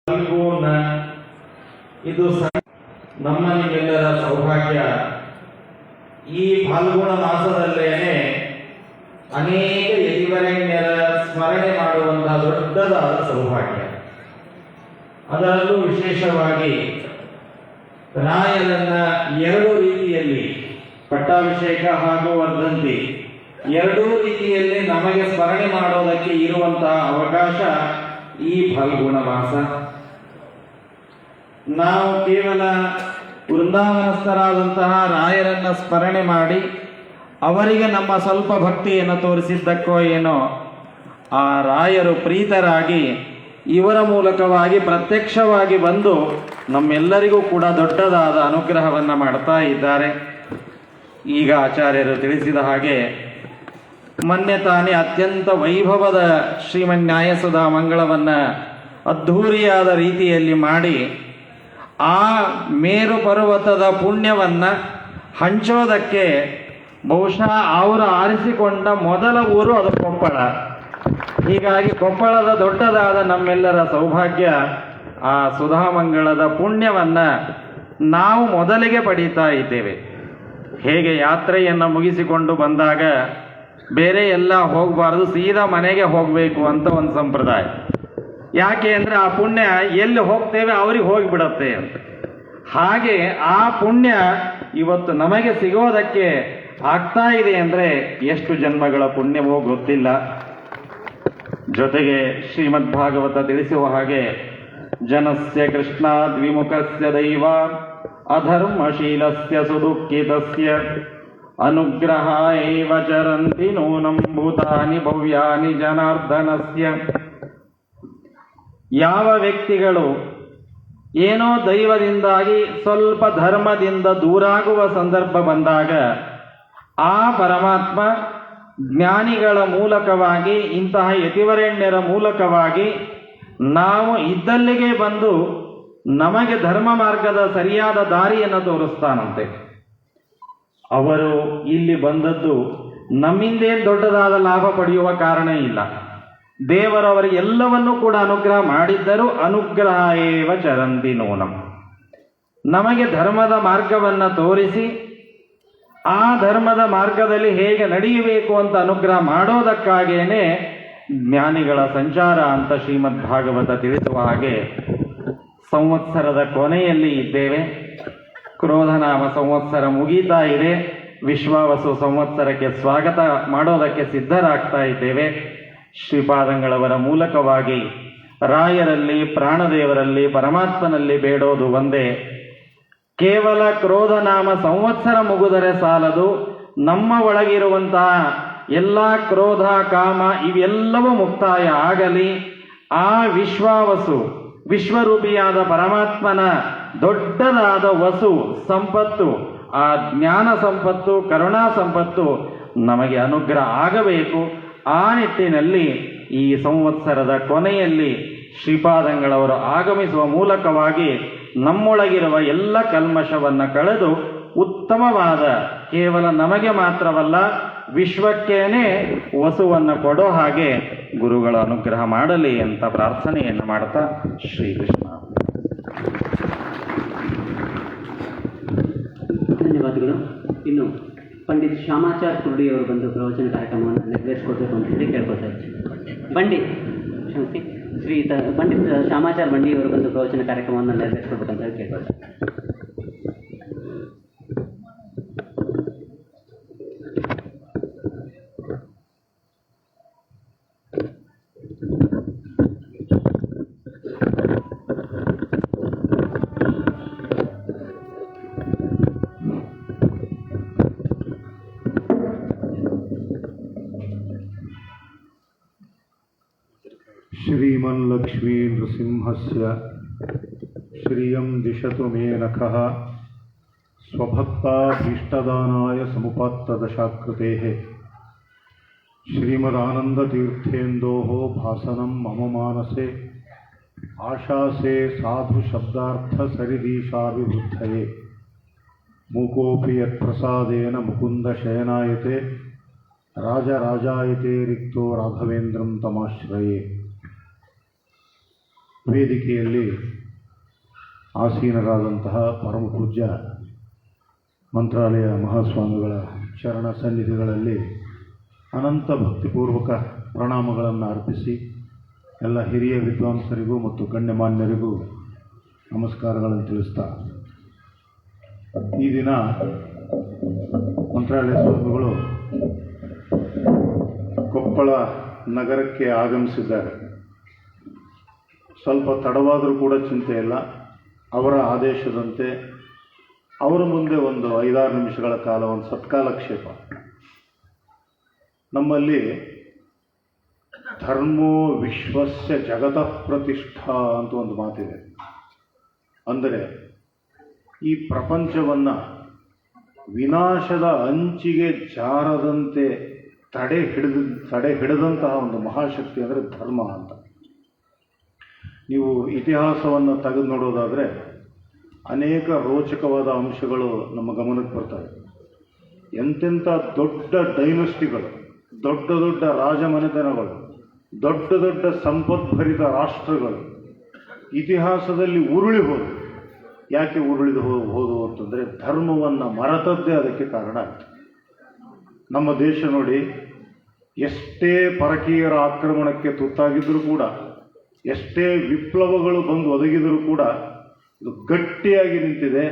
ಫಲ್ಗುಣ ಇದು ನಮ್ಮ ನಿಮ್ಮೆಲ್ಲರ ಸೌಭಾಗ್ಯ. ಈ ಫಲ್ಗುಣ ಮಾಸದಲ್ಲೇನೆ ಅನೇಕ ಯತಿವರೆಣ್ಯರ ಸ್ಮರಣೆ ಮಾಡುವಂತಹ ದೊಡ್ಡದಾದ ಸೌಭಾಗ್ಯ. ಅದರಲ್ಲೂ ವಿಶೇಷವಾಗಿ ರಾಯರನ್ನ ಎರಡು ರೀತಿಯಲ್ಲಿ ಪಟ್ಟಾಭಿಷೇಕ ಹಾಗೂ ವರ್ಧಂತಿ ಎರಡೂ ರೀತಿಯಲ್ಲಿ ನಮಗೆ ಸ್ಮರಣೆ ಮಾಡೋದಕ್ಕೆ ಇರುವಂತಹ ಅವಕಾಶ ಈ ಫಲ್ಗುಣ ಮಾಸ. ನಾವು ಕೇವಲ ವೃಂದಾವನಸ್ಥರಾದಂತಹ ರಾಯರನ್ನ ಸ್ಮರಣೆ ಮಾಡಿ ಅವರಿಗೆ ನಮ್ಮ ಸ್ವಲ್ಪ ಭಕ್ತಿಯನ್ನು ತೋರಿಸಿದ್ದಕ್ಕೋ ಏನೋ ಆ ರಾಯರು ಪ್ರೀತರಾಗಿ ಇವರ ಮೂಲಕವಾಗಿ ಪ್ರತ್ಯಕ್ಷವಾಗಿ ಬಂದು ನಮ್ಮೆಲ್ಲರಿಗೂ ಕೂಡ ದೊಡ್ಡದಾದ ಅನುಗ್ರಹವನ್ನು ಮಾಡ್ತಾ ಇದ್ದಾರೆ. ಈಗ ಆಚಾರ್ಯರು ತಿಳಿಸಿದ ಹಾಗೆ ಮೊನ್ನೆ ತಾನೇ ಅತ್ಯಂತ ವೈಭವದ ಶ್ರೀಮನ್ಯಾಯಸುಧಾ ಮಂಗಳವನ್ನು ಅದ್ಧೂರಿಯಾದ ರೀತಿಯಲ್ಲಿ ಮಾಡಿ ಆ ಮೇರು ಪರ್ವತದ ಪುಣ್ಯವನ್ನು ಹಂಚೋದಕ್ಕೆ ಬಹುಶಃ ಅವರು ಆರಿಸಿಕೊಂಡ ಮೊದಲ ಊರು ಅದು ಕೊಪ್ಪಳ. ಹೀಗಾಗಿ ಕೊಪ್ಪಳದ ದೊಡ್ಡದಾದ ನಮ್ಮೆಲ್ಲರ ಸೌಭಾಗ್ಯ ಆ ಸುಧಾಮಂಗಳದ ಪುಣ್ಯವನ್ನು ನಾವು ಮೊದಲಿಗೆ ಪಡೀತಾ ಇದ್ದೇವೆ. ಹೇಗೆ ಯಾತ್ರೆಯನ್ನು ಮುಗಿಸಿಕೊಂಡು ಬಂದಾಗ ಬೇರೆ ಎಲ್ಲ ಹೋಗಬಾರ್ದು, ಸೀದಾ ಮನೆಗೆ ಹೋಗಬೇಕು ಅಂತ ಒಂದು ಸಂಪ್ರದಾಯ. ಯಾಕೆ ಅಂದರೆ ಆ ಪುಣ್ಯ ಎಲ್ಲಿ ಹೋಗ್ತೇವೆ ಅವ್ರಿಗೆ ಹೋಗಿಬಿಡತ್ತೆ ಅಂತ. ಹಾಗೆ ಆ ಪುಣ್ಯ ಇವತ್ತು ನಮಗೆ ಸಿಗೋದಕ್ಕೆ ಆಗ್ತಾ ಇದೆ ಅಂದರೆ ಎಷ್ಟು ಜನ್ಮಗಳ ಪುಣ್ಯವೋ ಗೊತ್ತಿಲ್ಲ. ಜೊತೆಗೆ ಶ್ರೀಮದ್ ಭಾಗವತ ತಿಳಿಸುವ ಹಾಗೆ ಜನಸ್ಯ ಕೃಷ್ಣಾದ್ ವಿಮುಖಸ್ಯ ದೈವ ಅಧರ್ಮಶೀಲಸ್ಯ ಸುದುಃಖಿತಸ್ಯ ಅನುಗ್ರಹ ಏವ ಚರಂತಿ ನೂನಂ ಭೂತಾನಿ ಭವ್ಯಾನಿ ಜನಾರ್ದನಸ್ಯ. ಯಾವ ವ್ಯಕ್ತಿಗಳು ಏನೋ ದೈವದಿಂದಾಗಿ ಸ್ವಲ್ಪ ಧರ್ಮದಿಂದ ದೂರಾಗುವ ಸಂದರ್ಭ ಬಂದಾಗ ಆ ಪರಮಾತ್ಮ ಜ್ಞಾನಿಗಳ ಮೂಲಕವಾಗಿ ಇಂತಹ ಯತಿವರೆಣ್ಯರ ಮೂಲಕವಾಗಿ ನಾವು ಇದ್ದಲ್ಲಿಗೆ ಬಂದು ನಮಗೆ ಧರ್ಮ ಮಾರ್ಗದ ಸರಿಯಾದ ದಾರಿಯನ್ನು ತೋರಿಸ್ತಾನಂತೆ. ಅವರು ಇಲ್ಲಿ ಬಂದದ್ದು ನಮ್ಮಿಂದೇನು ದೊಡ್ಡದಾದ ಲಾಭ ಪಡೆಯುವ ಕಾರಣ ಇಲ್ಲ. ದೇವರವರಿಗೆ ಎಲ್ಲವನ್ನೂ ಕೂಡ ಅನುಗ್ರಹ ಮಾಡಿದ್ದರೂ ಅನುಗ್ರಹ ಏವ ಚರಂತಿ ನೂನಂ. ನಮಗೆ ಧರ್ಮದ ಮಾರ್ಗವನ್ನು ತೋರಿಸಿ ಆ ಧರ್ಮದ ಮಾರ್ಗದಲ್ಲಿ ಹೇಗೆ ನಡೆಯಬೇಕು ಅಂತ ಅನುಗ್ರಹ ಮಾಡೋದಕ್ಕಾಗೇನೆ ಜ್ಞಾನಿಗಳ ಸಂಚಾರ ಅಂತ ಶ್ರೀಮದ್ ಭಾಗವತ ತಿಳಿಸುವ ಹಾಗೆ ಸಂವತ್ಸರದ ಕೊನೆಯಲ್ಲಿ ಇದ್ದೇವೆ. ಕ್ರೋಧನಾಮ ಸಂವತ್ಸರ ಮುಗೀತಾ ಇದೆ. ವಿಶ್ವಾವಸು ಸಂವತ್ಸರಕ್ಕೆ ಸ್ವಾಗತ ಮಾಡೋದಕ್ಕೆ ಸಿದ್ಧರಾಗ್ತಾ ಇದ್ದೇವೆ. ಶ್ರೀಪಾದಂಗಳವರ ಮೂಲಕವಾಗಿ ರಾಯರಲ್ಲಿ, ಪ್ರಾಣದೇವರಲ್ಲಿ, ಪರಮಾತ್ಮನಲ್ಲಿ ಬೇಡೋದು ಒಂದೇ. ಕೇವಲ ಕ್ರೋಧನಾಮ ಸಂವತ್ಸರ ಮುಗಿದರೆ ಸಾಲದು. ನಮ್ಮ ಒಳಗಿರುವಂತಹ ಎಲ್ಲ ಕ್ರೋಧ, ಕಾಮ ಇವೆಲ್ಲವೂ ಮುಕ್ತಾಯ ಆಗಲಿ. ಆ ವಿಶ್ವಾವಸು ವಿಶ್ವರೂಪಿಯಾದ ಪರಮಾತ್ಮನ ದೊಡ್ಡದಾದ ವಸು ಸಂಪತ್ತು, ಆ ಜ್ಞಾನ ಸಂಪತ್ತು, ಕರುಣಾ ಸಂಪತ್ತು ನಮಗೆ ಅನುಗ್ರಹ ಆಗಬೇಕು. ಆ ನಿಟ್ಟಿನಲ್ಲಿ ಈ ಸಂವತ್ಸರದ ಕೊನೆಯಲ್ಲಿ ಶ್ರೀಪಾದಂಗಳವರು ಆಗಮಿಸುವ ಮೂಲಕವಾಗಿ ನಮ್ಮೊಳಗಿರುವ ಎಲ್ಲ ಕಲ್ಮಶವನ್ನು ಕಳೆದು ಉತ್ತಮವಾದ, ಕೇವಲ ನಮಗೆ ಮಾತ್ರವಲ್ಲ ವಿಶ್ವಕ್ಕೇನೆ ವಸುವನ್ನು ಕೊಡೋ ಹಾಗೆ ಗುರುಗಳ ಅನುಗ್ರಹ ಮಾಡಲಿ ಅಂತ ಪ್ರಾರ್ಥನೆಯನ್ನು ಮಾಡ್ತಾ ಶ್ರೀಕೃಷ್ಣ. ಧನ್ಯವಾದಗಳು. ಇನ್ನು ಪಂಡಿತ್ ಶ್ಯಾಮಾಚಾರ್ ಕುರುಡಿಯವರು ಬಂದು ಪ್ರವಚನ ಕಾರ್ಯಕ್ರಮವನ್ನು ನೆರವೇರಿಸಿಕೊಡ್ಬೇಕು ಅಂತ ಹೇಳಿ ಕೇಳ್ಕೊತಾ ಇದ್ದೀನಿ. ಪಂಡಿತ್ ಶ್ಯಾಮಾಚಾರ್ ಬಂಡಿಯವರು ಬಂದು ಪ್ರವಚನ ಕಾರ್ಯಕ್ರಮವನ್ನು ನೆರವೇರಿಸಿಕೊಡ್ಬೇಕಂತ ಹೇಳಿ ಕೇಳ್ಕೊಳ್ತಾರೆ. श्रीमन्लक्ष्मी नृसिंहस्य श्रियं दिशतु मे नखः स्वभक्ताभीष्टदानाय समुपात्तदशाकृतेः श्रीमदानन्दतीर्थेन्दोः भासनं मम मानसे आशासे साधुशब्दार्थसरिदीशाभिवृद्धये मूकोऽपि यत्प्रसादेन मुकुन्दशयनायते राजराजायते रिक्तो राघवेन्द्रं तमाश्रये. ವೇದಿಕೆಯಲ್ಲಿ ಆಸೀನರಾದಂತಹ ಪರಮ ಪೂಜ್ಯ ಮಂತ್ರಾಲಯ ಮಹಾಸ್ವಾಮಿಗಳ ಚರಣ ಸನ್ನಿಧಿಗಳಲ್ಲಿ ಅನಂತ ಭಕ್ತಿಪೂರ್ವಕ ಪ್ರಣಾಮಗಳನ್ನು ಅರ್ಪಿಸಿ ಎಲ್ಲ ಹಿರಿಯ ವಿದ್ವಾಂಸರಿಗೂ ಮತ್ತು ಗಣ್ಯಮಾನ್ಯರಿಗೂ ನಮಸ್ಕಾರಗಳನ್ನು ತಿಳಿಸ್ತಾ, ಈ ದಿನ ಮಂತ್ರಾಲಯ ಸ್ವಾಮಿಗಳು ಕೊಪ್ಪಳ ನಗರಕ್ಕೆ ಆಗಮಿಸಿದ್ದಾರೆ. ಸ್ವಲ್ಪ ತಡವಾದರೂ ಕೂಡ ಚಿಂತೆ ಇಲ್ಲ. ಅವರ ಆದೇಶದಂತೆ ಅವರ ಮುಂದೆ ಒಂದು 5-6 ನಿಮಿಷಗಳ ಕಾಲ ಒಂದು ಸತ್ಕಾಲಕ್ಷೇಪ. ನಮ್ಮಲ್ಲಿ ಧರ್ಮೋ ವಿಶ್ವಸ್ಯ ಜಗತಃ ಪ್ರತಿಷ್ಠಾ ಅಂತ ಒಂದು ಮಾತಿದೆ. ಅಂದರೆ ಈ ಪ್ರಪಂಚವನ್ನು ವಿನಾಶದ ಅಂಚಿಗೆ ಜಾರದಂತೆ ತಡೆ ಹಿಡಿದಂತಹ ಒಂದು ಮಹಾಶಕ್ತಿ ಅಂದರೆ ಧರ್ಮ ಅಂತ. ನೀವು ಇತಿಹಾಸವನ್ನು ತೆಗೆದು ನೋಡೋದಾದರೆ ಅನೇಕ ರೋಚಕವಾದ ಅಂಶಗಳು ನಮ್ಮ ಗಮನಕ್ಕೆ ಬರ್ತವೆ. ಎಂತೆಂಥ ದೊಡ್ಡ ಡೈನಸ್ಟಿಗಳು, ದೊಡ್ಡ ದೊಡ್ಡ ರಾಜಮನೆತನಗಳು, ದೊಡ್ಡ ದೊಡ್ಡ ಸಂಪದ್ಭರಿತ ರಾಷ್ಟ್ರಗಳು ಇತಿಹಾಸದಲ್ಲಿ ಉರುಳಿ ಹೋದವು. ಯಾಕೆ ಉರುಳಿದು ಹೋದವು ಅಂತಂದರೆ ಧರ್ಮವನ್ನು ಮರೆತದ್ದೇ ಅದಕ್ಕೆ ಕಾರಣ ಆಯಿತು. ನಮ್ಮ ದೇಶ ನೋಡಿ, ಎಷ್ಟೇ ಪರಕೀಯರ ಆಕ್ರಮಣಕ್ಕೆ ತುತ್ತಾಗಿದ್ದರೂ ಕೂಡ, ಎಷ್ಟೇ ವಿಪ್ಲವಗಳು ಬಂದು ಒದಗಿದರೂ ಕೂಡ ಇದು ಗಟ್ಟಿಯಾಗಿ ನಿಂತಿದೆ.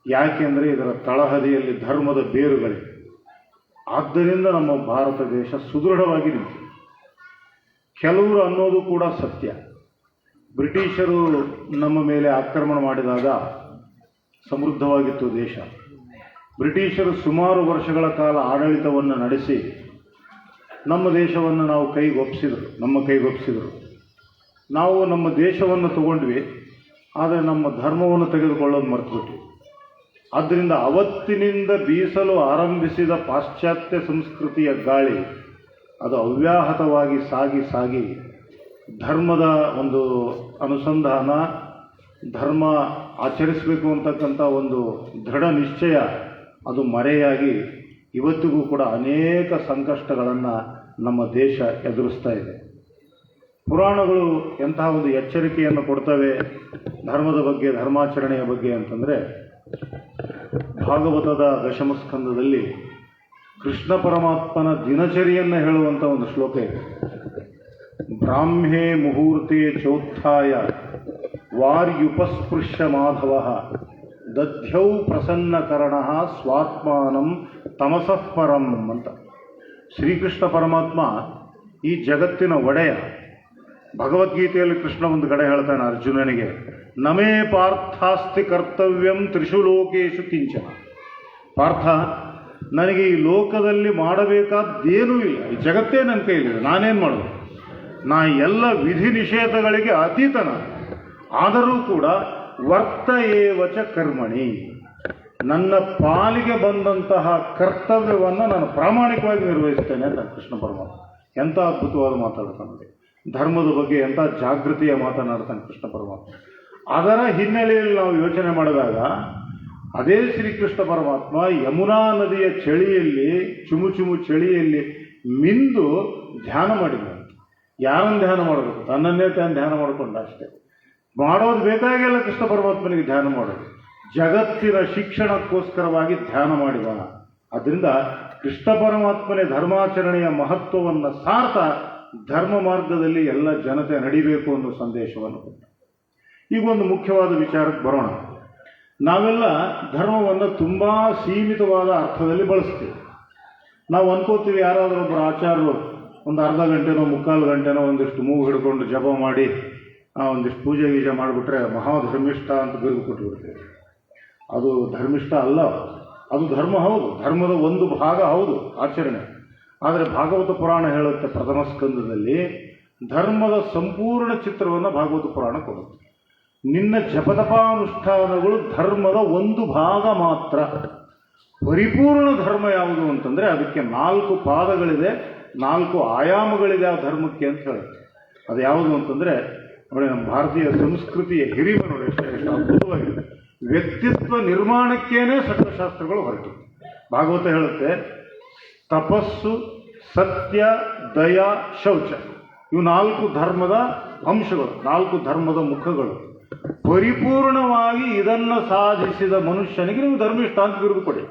ಯಾಕೆಂದರೆ ಇದರ ತಳಹದಿಯಲ್ಲಿ ಧರ್ಮದ ಬೇರುಗಳಿವೆ. ಆದ್ದರಿಂದ ನಮ್ಮ ಭಾರತ ದೇಶ ಸುದೃಢವಾಗಿ ನಿಂತಿದೆ. ಕೆಲವರು ಅನ್ನೋದು ಕೂಡ ಸತ್ಯ. ಬ್ರಿಟಿಷರು ನಮ್ಮ ಮೇಲೆ ಆಕ್ರಮಣ ಮಾಡಿದಾಗ ಸಮೃದ್ಧವಾಗಿತ್ತು ದೇಶ. ಬ್ರಿಟಿಷರು ಸುಮಾರು ವರ್ಷಗಳ ಕಾಲ ಆಡಳಿತವನ್ನು ನಡೆಸಿ ನಮ್ಮ ದೇಶವನ್ನು ನಮ್ಮ ಕೈಗೊಪ್ಪಿಸಿದರು. ನಾವು ನಮ್ಮ ದೇಶವನ್ನು ತಗೊಂಡ್ವಿ, ಆದರೆ ನಮ್ಮ ಧರ್ಮವನ್ನು ತೆಗೆದುಕೊಳ್ಳೋದು ಮರೆತುಬಿಟ್ವಿ. ಆದ್ದರಿಂದ ಅವತ್ತಿನಿಂದ ಬೀಸಲು ಆರಂಭಿಸಿದ ಪಾಶ್ಚಾತ್ಯ ಸಂಸ್ಕೃತಿಯ ಗಾಳಿ ಅದು ಅವ್ಯಾಹತವಾಗಿ ಸಾಗಿ ಧರ್ಮದ ಒಂದು ಅನುಸಂಧಾನ, ಧರ್ಮ ಆಚರಿಸಬೇಕು ಅಂತಕ್ಕಂಥ ಒಂದು ದೃಢ ನಿಶ್ಚಯ ಅದು ಮರೆಯಾಗಿ ಇವತ್ತಿಗೂ ಕೂಡ ಅನೇಕ ಸಂಕಷ್ಟಗಳನ್ನು ನಮ್ಮ ದೇಶ ಎದುರಿಸ್ತಾ ಇದೆ. ಪುರಾಣಗಳು ಎಂತಹ ಒಂದು ಎಚ್ಚರಿಕೆಯನ್ನು ಕೊಡ್ತವೆ ಧರ್ಮದ ಬಗ್ಗೆ, ಧರ್ಮಾಚರಣೆಯ ಬಗ್ಗೆ ಅಂತಂದರೆ, ಭಾಗವತದ ದಶಮಸ್ಕಂದದಲ್ಲಿ ಕೃಷ್ಣ ಪರಮಾತ್ಮನ ದಿನಚರಿಯನ್ನು ಹೇಳುವಂಥ ಒಂದು ಶ್ಲೋಕ ಇದೆ. ಬ್ರಾಹ್ಮೇ ಮುಹೂರ್ತೆ ಚೋತ್ಥಾಯ ವಾರ್ಯುಪಸ್ಪೃಶ್ಯ ಮಾಧವ ದಧ್ಯೌ ಪ್ರಸನ್ನಕರಣ ಸ್ವಾತ್ಮಾನಂ ತಮಸಃ ಪರಂ ಅಂತ. ಶ್ರೀಕೃಷ್ಣ ಪರಮಾತ್ಮ ಈ ಜಗತ್ತಿನ ಒಡೆಯ. ಭಗವದ್ಗೀತೆಯಲ್ಲಿ ಕೃಷ್ಣ ಒಂದು ಕಡೆ ಹೇಳ್ತಾನೆ ಅರ್ಜುನನಿಗೆ, ನಮೇ ಪಾರ್ಥಾಸ್ತಿ ಕರ್ತವ್ಯಂ ತ್ರಿಷು ಲೋಕೇಶು ಕಿಂಚನ. ಪಾರ್ಥ, ನನಗೆ ಈ ಲೋಕದಲ್ಲಿ ಮಾಡಬೇಕಾದ್ದೇನೂ ಇಲ್ಲ. ಈ ಜಗತ್ತೇ ನನ್ನ ಕೈಲಿದೆ, ನಾನೇನು ಮಾಡೋದು? ನಾ ಎಲ್ಲ ವಿಧಿ ನಿಷೇಧಗಳಿಗೆ ಅತೀತನ. ಆದರೂ ಕೂಡ ವರ್ತ ಏವಚ ಕರ್ಮಣಿ, ನನ್ನ ಪಾಲಿಗೆ ಬಂದಂತಹ ಕರ್ತವ್ಯವನ್ನು ನಾನು ಪ್ರಾಮಾಣಿಕವಾಗಿ ನಿರ್ವಹಿಸ್ತೇನೆ ಅಂತ ಕೃಷ್ಣ ಪರಮಾತ್ಮ. ಎಂಥ ಅದ್ಭುತವಾದ ಮಾತಾಡ್ತಾನೆ. ಧರ್ಮದ ಬಗ್ಗೆ ಎಂಥ ಜಾಗೃತಿಯ ಮಾತನಾಡ್ತಾನೆ ಕೃಷ್ಣ ಪರಮಾತ್ಮ. ಅದರ ಹಿನ್ನೆಲೆಯಲ್ಲಿ ನಾವು ಯೋಚನೆ ಮಾಡಿದಾಗ ಅದೇ ಶ್ರೀಕೃಷ್ಣ ಪರಮಾತ್ಮ ಯಮುನಾ ನದಿಯ ಚಳಿಯಲ್ಲಿ, ಚುಮು ಚಳಿಯಲ್ಲಿ ಮಿಂದು ಧ್ಯಾನ ಮಾಡಿದ. ಯಾರನ್ನು ಧ್ಯಾನ ಮಾಡಬೇಕು? ತನ್ನನ್ನೇ ತಾನು ಧ್ಯಾನ ಮಾಡಿಕೊಂಡ ಅಷ್ಟೇ. ಮಾಡೋದು ಬೇಕಾಗಿಲ್ಲ ಕೃಷ್ಣ ಪರಮಾತ್ಮನಿಗೆ ಧ್ಯಾನ ಮಾಡೋದು. ಜಗತ್ತಿನ ಶಿಕ್ಷಣಕ್ಕೋಸ್ಕರವಾಗಿ ಧ್ಯಾನ ಮಾಡಿದ. ಅದರಿಂದ ಕೃಷ್ಣ ಪರಮಾತ್ಮನೇ ಧರ್ಮಾಚರಣೆಯ ಮಹತ್ವವನ್ನು ಸಾರ್ಥ ಧರ್ಮ ಮಾರ್ಗದಲ್ಲಿ ಎಲ್ಲ ಜನತೆ ನಡಿಬೇಕು ಅನ್ನೋ ಸಂದೇಶವನ್ನು ಕೊಟ್ಟ. ಈಗ ಒಂದು ಮುಖ್ಯವಾದ ವಿಚಾರಕ್ಕೆ ಬರೋಣ. ನಾವೆಲ್ಲ ಧರ್ಮವನ್ನು ತುಂಬ ಸೀಮಿತವಾದ ಅರ್ಥದಲ್ಲಿ ಬಳಸ್ತೀವಿ. ನಾವು ಅನ್ಕೋತೀವಿ, ಯಾರಾದರೂ ಒಬ್ಬರು ಆಚಾರ್ಯರು ಒಂದು ಅರ್ಧ ಗಂಟೆನೋ 3/4 ಗಂಟೆನೋ ಒಂದಿಷ್ಟು ಮೂಗು ಹಿಡ್ಕೊಂಡು ಜಪ ಮಾಡಿ ಒಂದಿಷ್ಟು ಪೂಜೆ ಗೀಜೆ ಮಾಡಿಬಿಟ್ರೆ ಮಹಾಧರ್ಮಿಷ್ಠ ಅಂತ ಬಿರುದು ಕೊಟ್ಟುಬಿಡ್ತೇವೆ. ಅದು ಧರ್ಮಿಷ್ಠ ಅಲ್ಲ. ಅದು ಧರ್ಮ ಹೌದು, ಧರ್ಮದ ಒಂದು ಭಾಗ ಹೌದು ಆಚರಣೆ. ಆದರೆ ಭಾಗವತ ಪುರಾಣ ಹೇಳುತ್ತೆ ಪ್ರಥಮ ಸ್ಕಂದದಲ್ಲಿ ಧರ್ಮದ ಸಂಪೂರ್ಣ ಚಿತ್ರವನ್ನು ಭಾಗವತ ಪುರಾಣ ಕೊಡುತ್ತೆ. ನಿನ್ನ ಜಪತಪಾನುಷ್ಠಾನಗಳು ಧರ್ಮದ ಒಂದು ಭಾಗ ಮಾತ್ರ. ಪರಿಪೂರ್ಣ ಧರ್ಮ ಯಾವುದು ಅಂತಂದರೆ ಅದಕ್ಕೆ 4 ಪಾದಗಳಿದೆ, 4 ಆಯಾಮಗಳಿದೆ ಆ ಧರ್ಮಕ್ಕೆ ಅಂತ ಹೇಳುತ್ತೆ. ಅದು ಯಾವುದು ಅಂತಂದರೆ ನೋಡಿ, ನಮ್ಮ ಭಾರತೀಯ ಸಂಸ್ಕೃತಿಯ ಹಿರಿಮೆ ನೋಡಿ ಎಷ್ಟು ಅದ್ಭುತವಾಗಿದೆ. ವ್ಯಕ್ತಿತ್ವ ನಿರ್ಮಾಣಕ್ಕೇನೆ ಸಕಲಶಾಸ್ತ್ರಗಳು ಹೊರಟು. ಭಾಗವತ ಹೇಳುತ್ತೆ, ತಪಸ್ಸು, ಸತ್ಯ, ದಯ, ಶೌಚ ಇವು 4 ಧರ್ಮದ ಅಂಶಗಳು, 4 ಧರ್ಮದ ಮುಖಗಳು. ಪರಿಪೂರ್ಣವಾಗಿ ಇದನ್ನು ಸಾಧಿಸಿದ ಮನುಷ್ಯನಿಗೆ ನೀವು ಧರ್ಮಿಷ್ಠ ಅಂತ ಬಿರುದು ಕೊಡಿ.